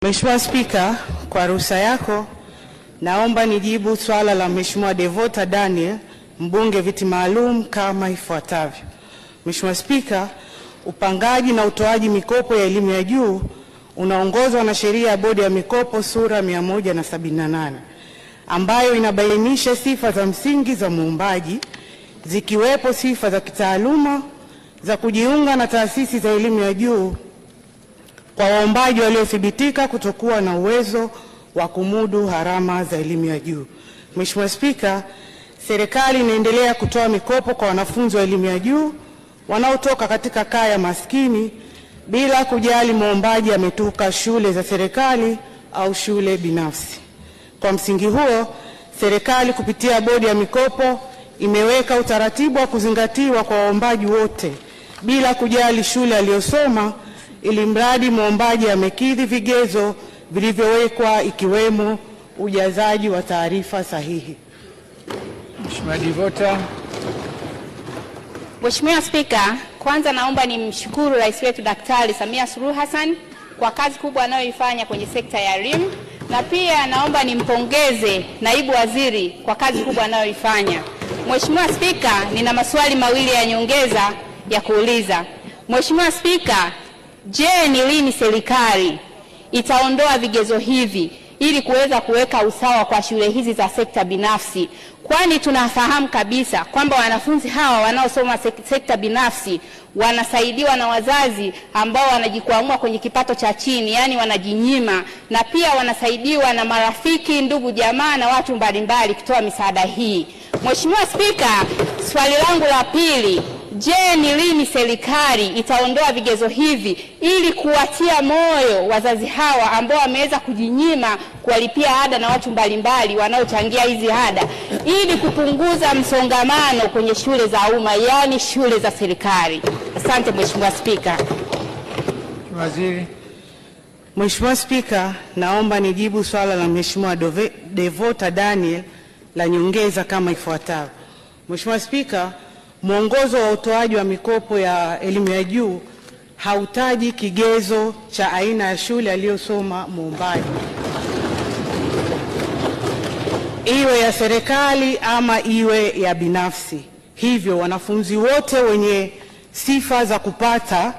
Mheshimiwa Spika, kwa ruhusa yako naomba nijibu swala la Mheshimiwa Devota Daniel, mbunge viti maalum kama ifuatavyo. Mheshimiwa Spika, upangaji na utoaji mikopo ya elimu ya juu unaongozwa na sheria ya bodi ya mikopo sura 178 ambayo inabainisha sifa za msingi za muombaji zikiwepo sifa za kitaaluma za kujiunga na taasisi za elimu ya juu kwa waombaji waliothibitika kutokuwa na uwezo wa kumudu gharama za elimu ya juu. Mheshimiwa Spika, serikali inaendelea kutoa mikopo kwa wanafunzi wa elimu ya juu wanaotoka katika kaya maskini bila kujali muombaji ametoka shule za serikali au shule binafsi. Kwa msingi huo, serikali kupitia bodi ya mikopo imeweka utaratibu wa kuzingatiwa kwa waombaji wote bila kujali shule aliyosoma, ili mradi muombaji amekidhi vigezo vilivyowekwa ikiwemo ujazaji wa taarifa sahihi. Mheshimiwa Devota. Mheshimiwa Spika, kwanza naomba nimshukuru Rais wetu Daktari Samia Suluhu Hassan kwa kazi kubwa anayoifanya kwenye sekta ya elimu, na pia naomba nimpongeze Naibu Waziri kwa kazi kubwa anayoifanya. Mheshimiwa Spika, nina maswali mawili ya nyongeza ya kuuliza. Mheshimiwa Spika, je, ni lini serikali itaondoa vigezo hivi ili kuweza kuweka usawa kwa shule hizi za sekta binafsi? Kwani tunafahamu kabisa kwamba wanafunzi hawa wanaosoma sekta binafsi wanasaidiwa na wazazi ambao wanajikwamua kwenye kipato cha chini, yani wanajinyima, na pia wanasaidiwa na marafiki, ndugu, jamaa na watu mbalimbali kutoa misaada hii. Mheshimiwa Spika, swali langu la pili, je, ni lini serikali itaondoa vigezo hivi ili kuwatia moyo wazazi hawa ambao wameweza kujinyima kuwalipia ada na watu mbalimbali wanaochangia hizi ada, ili kupunguza msongamano kwenye shule za umma, yani shule za serikali? Asante Mheshimiwa Spika. Waziri. Mheshimiwa Spika, naomba nijibu swala la Mheshimiwa Devota Daniel la nyongeza kama ifuatavyo. Mheshimiwa Spika, mwongozo wa utoaji wa mikopo ya elimu ya juu hautaji kigezo cha aina ya shule aliyosoma muombaji, iwe ya serikali ama iwe ya binafsi. Hivyo wanafunzi wote wenye sifa za kupata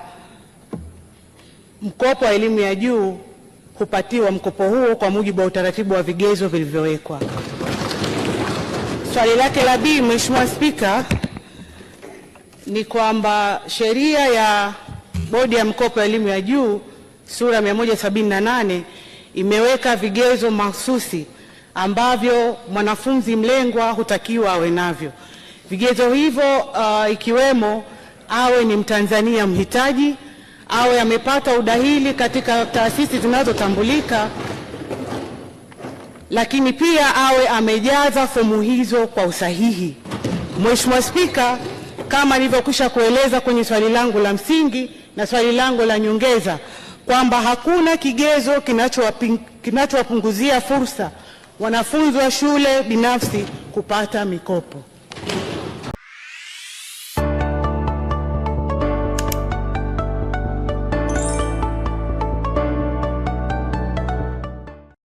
mkopo wa elimu ya juu hupatiwa mkopo huo kwa mujibu wa utaratibu wa vigezo vilivyowekwa. Swali lake la pili, Mheshimiwa Spika, ni kwamba sheria ya bodi ya mkopo ya elimu ya juu sura 178 imeweka vigezo mahsusi ambavyo mwanafunzi mlengwa hutakiwa awe navyo. Vigezo hivyo ikiwemo awe ni Mtanzania mhitaji, awe amepata udahili katika taasisi zinazotambulika, lakini pia awe amejaza fomu hizo kwa usahihi. Mheshimiwa Spika, kama nilivyokwisha kueleza kwenye swali langu la msingi na swali langu la nyongeza kwamba hakuna kigezo kinachowapunguzia fursa wanafunzi wa shule binafsi kupata mikopo.